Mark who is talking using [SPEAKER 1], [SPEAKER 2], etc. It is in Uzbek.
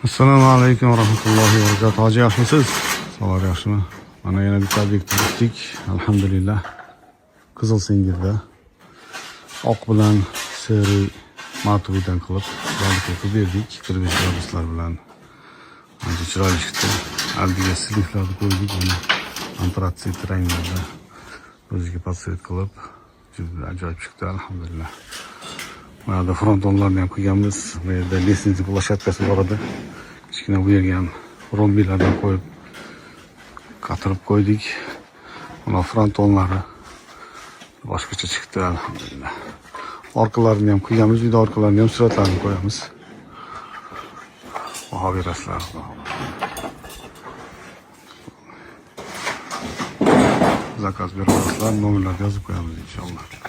[SPEAKER 1] Assalomu alaykum va rahmatullohi va barakatuh. Hoji yaxshimisiz? Sog'lar yaxshimi? Mana yana bitta obyekt turistik. Alhamdulillah. Qizil singirda oq bilan seri matovidan qilib qulaylik berdik. 45 graduslar bilan ancha chiroyli chiqdi. Aldiga siliflarni qo'ydik. Mana antratsit ranglarda o'ziga podset qilib juda ajoyib chiqdi alhamdulillah. Mana da frontonlarni ham qilganmiz. Bu yerda lestnitsa ploshatkasi bor edi. Kichkina bu yerga ham rombilardan qo'yib qatirib qo'ydik. Mana frontonlari boshqacha chiqdi alhamdulillah. Orqalarini ham qilganmiz, video orqalarini ham suratlarini qo'yamiz. Baho berasizlar. Zakaz berasizlar, nomerlarni yozib qo'yamiz inshaalloh.